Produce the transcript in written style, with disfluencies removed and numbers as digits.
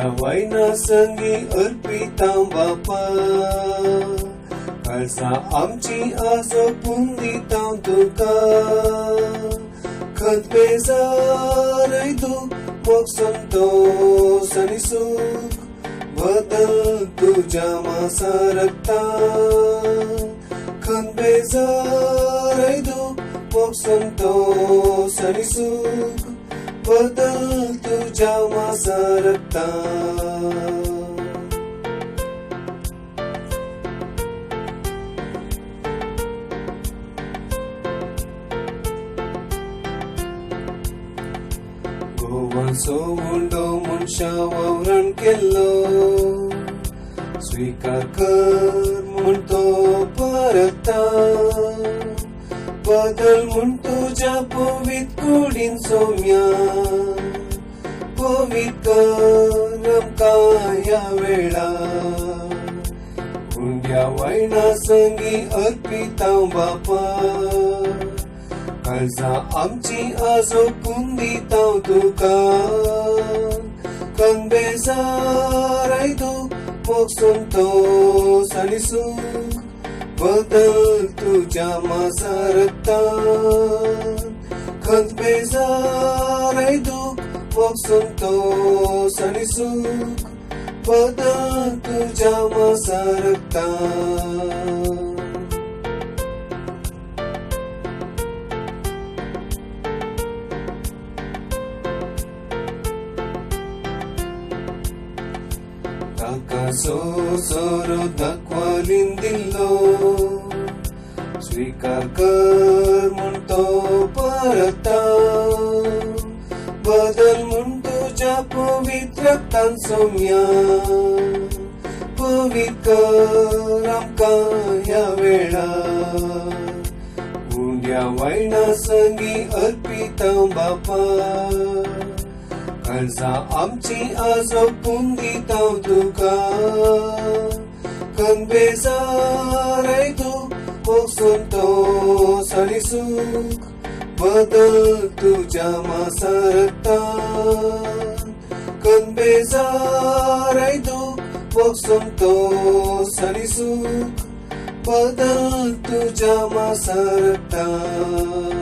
मुंड्या वायना संगी अर्पितां बापा काळसा आमची आसो पुंदितां तुका खत बेजारय तू मोग संतोष आनी सुख बदल तुझ्या मासा रक्तां खत बेजारय तू मोग संतोष आनी सुख बदल तुझ्या मासा रक्तां गोवाचो मुंडो मनशा वावरण केल्लो स्वीकार कर म्हूण तो परता बदल म्हूण तुज्या पवित्र कुडीन सोम्या पवित्र कर आमकां ह्या वेळार मुंड्या वायना संगी अर्पितां बापा काळजा आमची आजो पुंदितां तुका खत बेजारय तू मोग संतोष आनी सुख बदल तुझ्या मासा रक्तां खत बेजारय तू मोग संतोष आनी सुख बदल तुझ्या मासा रक्तां ताकाचो सोरो दाखवालीन दिल्लो स्वीकार कर म्हूण तो परता बदल म्हूण तुज्या पवित्र रक्तान सोम्या पवित्र कर आमकां ह्या वेळार मुंड्या वायना संगी अर्पितां बापा काळजा आमची आजो पुंदितां तुका खत बेजारय तू मोग संतोष आनी सुख बदल तुझ्या मासा रक्तां खत बेजारय तू मोग संतोष आनी सुख बदल तुझ्या मासा रक्तां